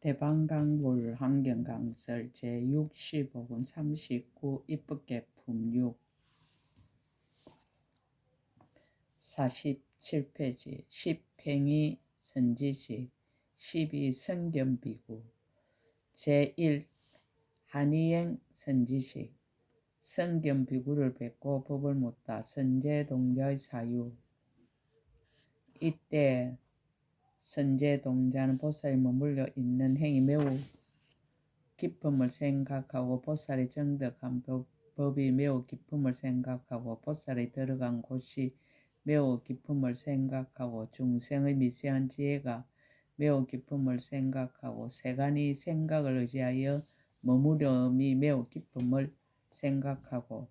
대방강불 환경강설 제65권 39 입법개품 6 47페이지 10. 행위 선지식 12. 성견비구 제1. 한이행 선지식 성견비구를 뱉고 법을 묻다. 선제동자의 사유. 이때 선제동자는 보살이 머물러 있는 행이 매우 깊음을 생각하고 보살이 정득한 법이 매우 깊음을 생각하고 보살이 들어간 곳이 매우 깊음을 생각하고 중생의 미세한 지혜가 매우 깊음을 생각하고 세간이 생각을 의지하여 머무름이 매우 깊음을 생각하고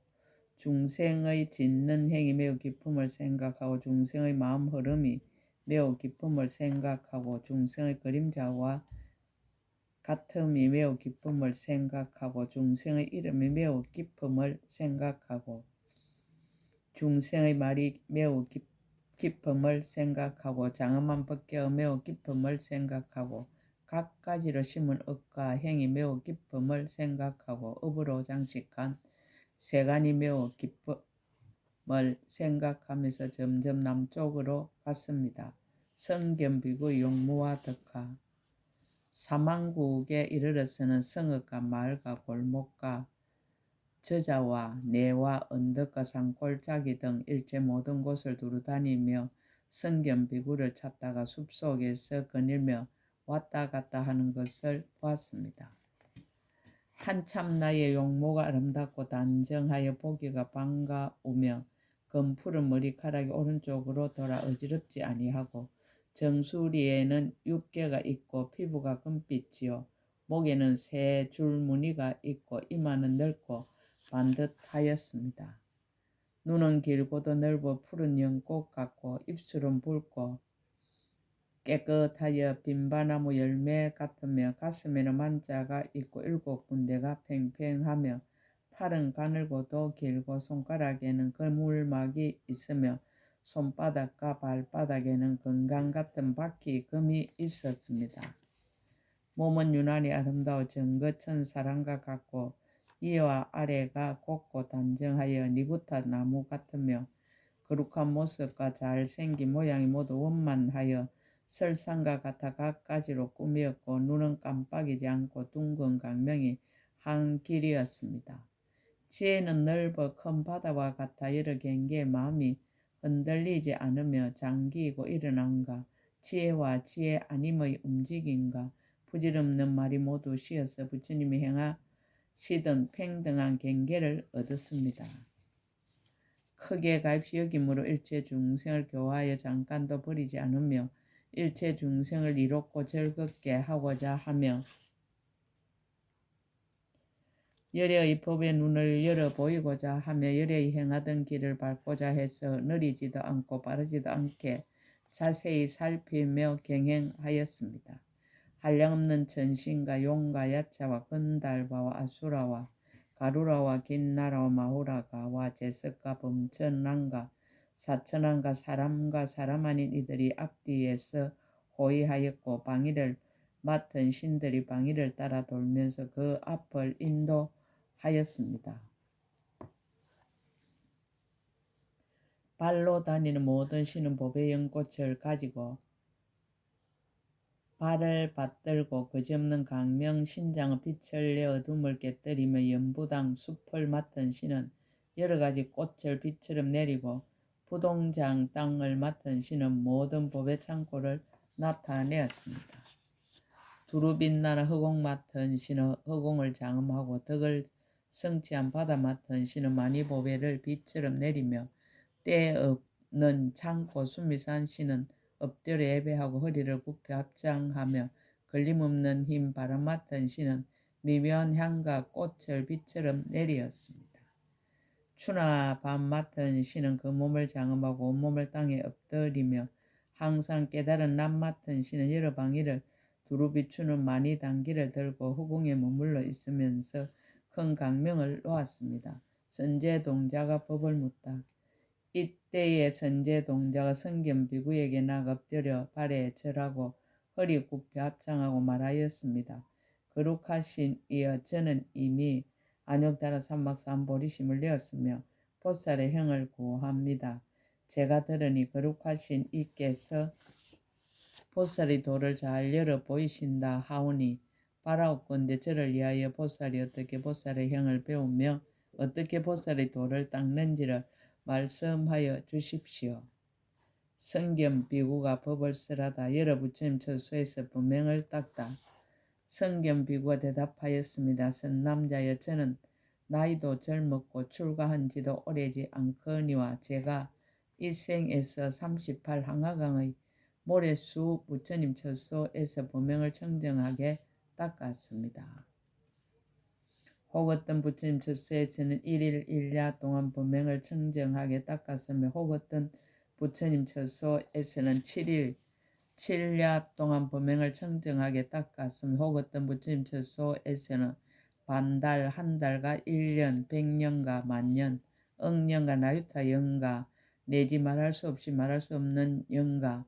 중생의 짓는 행이 매우 깊음을 생각하고 중생의 마음 흐름이 매우 깊음을 생각하고 중생의 그림자와 같음이 매우 깊음을 생각하고 중생의 이름이 매우 깊음을 생각하고 중생의 말이 매우 깊음을 생각하고 장엄한 법계가 매우 깊음을 생각하고 갖가지로 심은 업과 행이 매우 깊음을 생각하고 업으로 장식한 세간이 매우 깊음을 생각하면서 점점 남쪽으로 갔습니다. 성견비구의 용무와 덕화. 사망국에 이르러서는 성읍과 마을과 골목과 저자와 내와 언덕과 산골짜기 등 일체 모든 곳을 두루 다니며 성견비구를 찾다가 숲속에서 거닐며 왔다 갔다 하는 것을 보았습니다. 한참 나의 용모가 아름답고 단정하여 보기가 반가우며 검푸른 머리카락이 오른쪽으로 돌아 어지럽지 아니하고 정수리에는 육개가 있고 피부가 금빛이요 목에는 새 줄무늬가 있고 이마는 넓고 반듯하였습니다. 눈은 길고도 넓어 푸른 연꽃 같고 입술은 붉고 깨끗하여 빈바나무 열매 같으며 가슴에는 만자가 있고 7군데가 팽팽하며 팔은 가늘고도 길고 손가락에는 그물막이 있으며 손바닥과 발바닥에는 건강 같은 바퀴 금이 있었습니다. 몸은 유난히 아름다워 정거천 사람과 같고 이와 아래가 곱고 단정하여 니구타 나무 같으며 거룩한 모습과 잘생긴 모양이 모두 원만하여 설상과 같아 갖가지로 꾸몄고 눈은 깜빡이지 않고 둥근 강명이 한 길이었습니다. 지혜는 넓어 큰 바다와 같아 여러 경계의 마음이 흔들리지 않으며 장기이고 일어난가 지혜와 지혜 아님의 움직임과 부질없는 말이 모두 쉬어서 부처님이 행하시던 평등한 경계를 얻었습니다. 크게 가입시 여김으로 일체 중생을 교화하여 잠깐도 버리지 않으며 일체 중생을 이롭고 즐겁게 하고자 하며 열애의 법의 눈을 열어 보이고자 하며 열애의 행하던 길을 밟고자 해서 느리지도 않고 빠르지도 않게 자세히 살피며 경행하였습니다. 한량없는 천신과 용과 야차와 건달바와 아수라와 가루라와 긴나라와 마후라가와 제석과 범천랑과 사천왕과 사람과 사람 아닌 이들이 앞뒤에서 호위하였고 방위를 맡은 신들이 방위를 따라 돌면서 그 앞을 인도하였습니다. 발로 다니는 모든 신은 법의 연꽃을 가지고 발을 받들고 그지없는 강명 신장의 빛을 내 어둠을 깨뜨리며 연부당 숲을 맡은 신은 여러가지 꽃을 빛처럼 내리고 부동장 땅을 맡은 신은 모든 법의 창고를 나타내었습니다. 두루 빛나는 허공 맡은 신은 허공을 장엄하고 덕을 성취한 바다 맡은 신은 만이보배를 빛처럼 내리며 때 없는 창고 숨이 산 신은 엎드려 예배하고 허리를 굽혀 합장하며 걸림없는 흰 바람 맡은 신은 미묘한 향과 꽃을 빛처럼 내리었습니다. 추나 밤 맡은 신은 그 몸을 장엄하고 온몸을 땅에 엎드리며 항상 깨달은 낮 맡은 신은 여러 방위를 두루 비추는 많이 단기를 들고 허공에 머물러 있으면서 큰 강명을 놓았습니다. 선제동자가 법을 묻다. 이때에 선제동자가 성견비구에게 나가 엎드려 발에 절하고 허리 굽혀 합창하고 말하였습니다. 거룩하신 이여 저는 이미 안욕따라 삼막산 보리심을 내었으며 보살의 형을 구합니다. 제가 들으니 거룩하신 이께서 보살이 도를 잘 열어 보이신다 하오니 바라옵건대 저를 위하여 보살이 어떻게 보살의 형을 배우며 어떻게 보살의 도를 닦는지를 말씀하여 주십시오. 성겸 비구가 법을 쓰라다. 여러 부처님 처소에서 분명을 닦다. 성겸 비구가 대답하였습니다. 선남자여 저는 나이도 젊었고 출가한 지도 오래지 않거니와 제가 이 생에서 38 항아강의 모래수 부처님 처소에서 보명을 청정하게 닦았습니다. 혹 어떤 부처님 처소에서는 1일 1야 동안 보명을 청정하게 닦았으며 혹 어떤 부처님 처소에서는 7일 7야 동안 보명을 청정하게 닦았으며 혹 어떤 부처님 처소에서는 반달, 한 달과 1년, 100년과 만년, 억년과 나유타 영가, 내지 말할 수 없이 말할 수 없는 영가,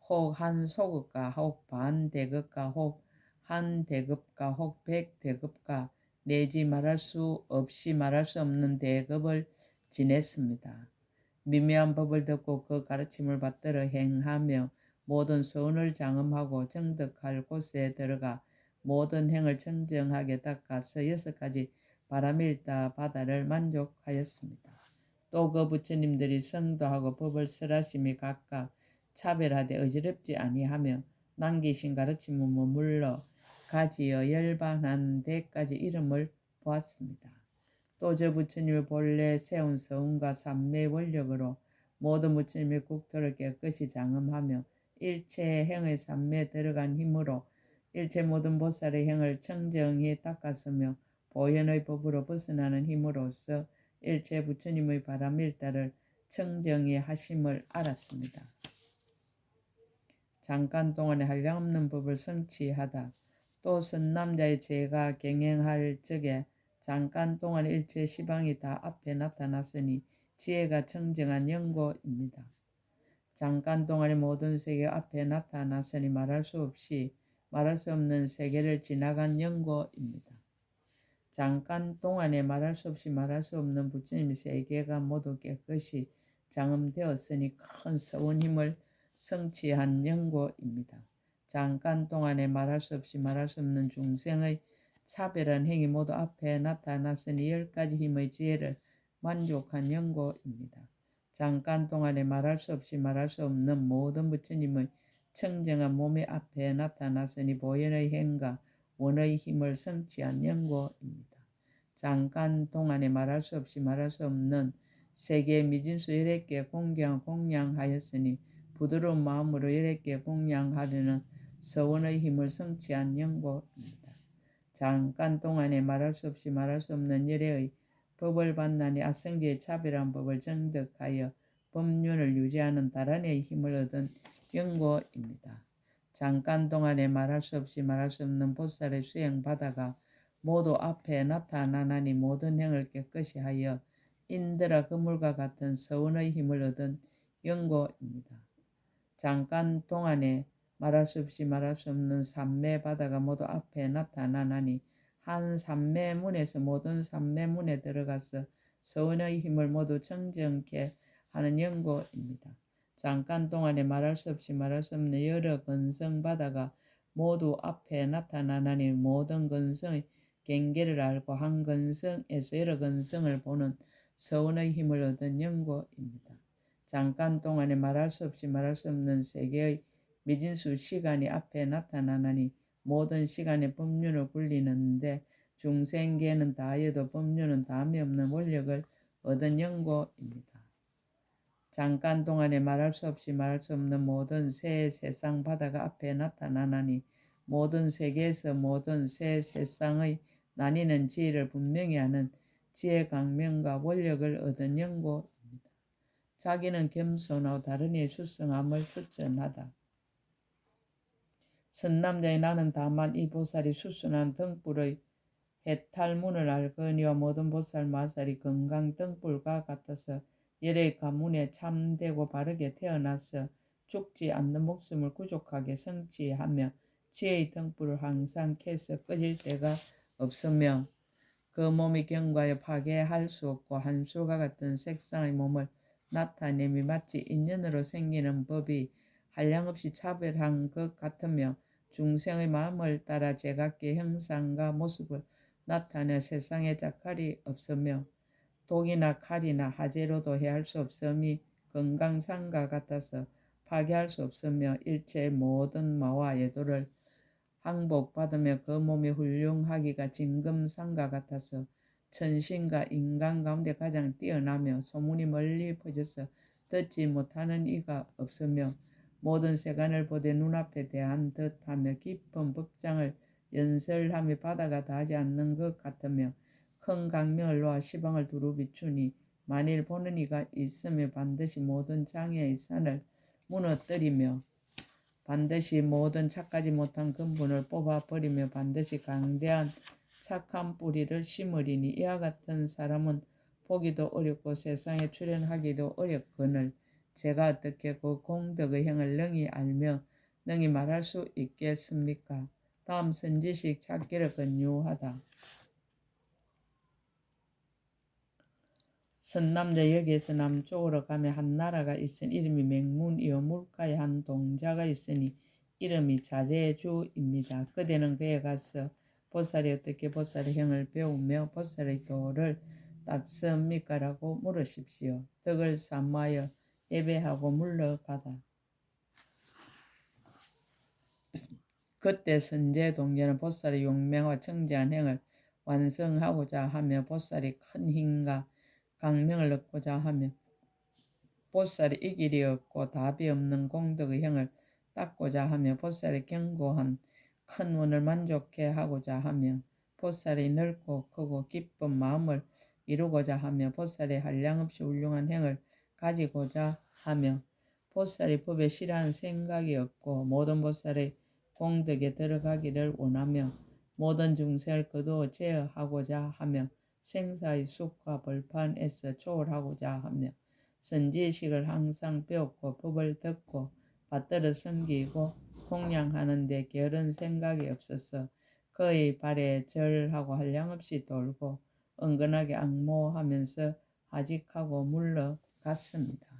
혹 한 소급가, 혹 반 대급가, 혹 한 대급가, 혹 100대급가, 내지 말할 수 없이 말할 수 없는 대급을 지냈습니다. 미묘한 법을 듣고 그 가르침을 받들어 행하며 모든 서운을 장엄하고 정득할 곳에 들어가 모든 행을 청정하게 닦아서 6가지 바라밀다 바다를 만족하였습니다. 또 그 부처님들이 성도하고 법을 설하심이 각각 차별하되 어지럽지 아니하며 남기신 가르침은 머물러 가지어 열반한 데까지 이름을 보았습니다. 또 저 부처님의 본래 세운 서운과 삼매의 원력으로 모든 부처님의 국토를 깨끗이 장엄하며 일체 행의 삼매에 들어간 힘으로 일체 모든 보살의 행을 청정히 닦았으며 보현의 법으로 벗어나는 힘으로써 일체 부처님의 바람일다를 청정히 하심을 알았습니다. 잠깐 동안에 한량없는 법을 성취하다. 또 선남자의 제가 경행할 적에 잠깐 동안 일체 시방이 다 앞에 나타났으니 지혜가 청정한 연고입니다. 잠깐 동안의 모든 세계 앞에 나타났으니 말할 수 없이 말할 수 없는 세계를 지나간 연고입니다. 잠깐 동안에 말할 수 없이 말할 수 없는 부처님의 세계가 모두 깨끗이 장엄되었으니 큰 서운 힘을 성취한 연고입니다. 잠깐 동안에 말할 수 없이 말할 수 없는 중생의 차별한 행위 모두 앞에 나타났으니 10가지 힘의 지혜를 만족한 연고입니다. 잠깐 동안에 말할 수 없이 말할 수 없는 모든 부처님의 청정한 몸의 앞에 나타났으니 보현의 행과 원의 힘을 성취한 연고입니다. 잠깐 동안에 말할 수 없이 말할 수 없는 세계의 미진수 11개 공양하였으니 부드러운 마음으로 11개 공양하려는 서원의 힘을 성취한 연고입니다. 잠깐 동안에 말할 수 없이 말할 수 없는 열애의 법을 받나니 아성지의 차별한 법을 정득하여 법륜을 유지하는 다란의 힘을 얻은 연고입니다. 잠깐 동안에 말할 수 없이 말할 수 없는 보살의 수행받아가 모두 앞에 나타나나니 모든 행을 깨끗이 하여 인드라 그물과 같은 서운의 힘을 얻은 연고입니다. 잠깐 동안에 말할 수 없이 말할 수 없는 삼매바다가 모두 앞에 나타나나니 한 삼매문에서 모든 삼매문에 들어가서 서운의 힘을 모두 청정케 하는 연고입니다. 잠깐 동안에 말할 수 없이 말할 수 없는 여러 근성바다가 모두 앞에 나타나나니 모든 근성의 경계를 알고 한 근성에서 여러 근성을 보는 서운의 힘을 얻은 연고입니다. 잠깐 동안에 말할 수 없이 말할 수 없는 세계의 미진수 시간이 앞에 나타나나니 모든 시간의 법륜을 굴리는데 중생계는 다하여도 법륜은 다함이 없는 원력을 얻은 연고입니다. 잠깐 동안에 말할 수 없이 말할 수 없는 모든 새 세상 바다가 앞에 나타나나니 모든 세계에서 모든 새 세상의 나뉘는 지혜를 분명히 하는 지혜 강명과 원력을 얻은 연고입니다. 자기는 겸손하고 다른 이의 수성함을 추천하다. 선남자의 나는 다만 이 보살이 수순한 등불의 해탈문을 알거니와 모든 보살 마살이 건강 등불과 같아서 열의 가문에 참되고 바르게 태어나서 죽지 않는 목숨을 구족하게 성취하며 지혜의 등불을 항상 켜서 꺼질 때가 없으며 그 몸이 경과에 파괴할 수 없고 한술과 같은 색상의 몸을 나타내며 마치 인연으로 생기는 법이 한량없이 차별한 것 같으며 중생의 마음을 따라 제각기 형상과 모습을 나타내 세상에 자칼이 없으며 독이나 칼이나 하재로도 해할 수 없음이 건강상과 같아서 파괴할 수 없으며 일체의 모든 마와 예도를 항복받으며 그 몸이 훌륭하기가 진금상과 같아서 천신과 인간 가운데 가장 뛰어나며 소문이 멀리 퍼져서 듣지 못하는 이가 없으며 모든 세간을 보되 눈앞에 대한 듯하며 깊은 법장을 연설하며 바다가 닿지 않는 것 같으며 큰 강명을 놓아 시방을 두루 비추니 만일 보는 이가 있으며 반드시 모든 장애의 산을 무너뜨리며 반드시 모든 착하지 못한 근본을 뽑아버리며 반드시 강대한 착한 뿌리를 심으리니 이와 같은 사람은 보기도 어렵고 세상에 출현하기도 어렵거늘 제가 어떻게 그 공덕의 행을 능히 알며 능히 말할 수 있겠습니까? 다음 선지식 찾기를 권유하다. 선남자 여기에서 남쪽으로 가면 한 나라가 있으니 이름이 맹문이요 물가에 한 동자가 있으니 이름이 자재주입니다. 그대는 그에 가서 보살이 어떻게 보살의 행을 배우며 보살의 도를 닦습니까? 라고 물으십시오. 덕을 사모하여 예배하고 물러가다. 그때 선제 동자는 보살의 용맹과 청지한 행을 완성하고자 하며 보살이 큰 힘과 강명을 얻고자 하며 보살이 이 길이 없고 답이 없는 공덕의 행을 닦고자 하며 보살의 견고한 큰 원을 만족해 하고자 하며 보살이 넓고 크고 기쁜 마음을 이루고자 하며 보살의 한량없이 훌륭한 행을 가지고자 하며 보살이 법에 싫어하는 생각이 없고 모든 보살의 공덕에 들어가기를 원하며 모든 중생을 거두어 제어하고자 하며 생사의 숲과 벌판에서 초월하고자 하며 선지식을 항상 배웠고 법을 듣고 받들어 섬기고 공양하는 데 게으른 생각이 없어서 그의 발에 절하고 한량없이 돌고 은근하게 악모하면서 하직하고 물러갔습니다.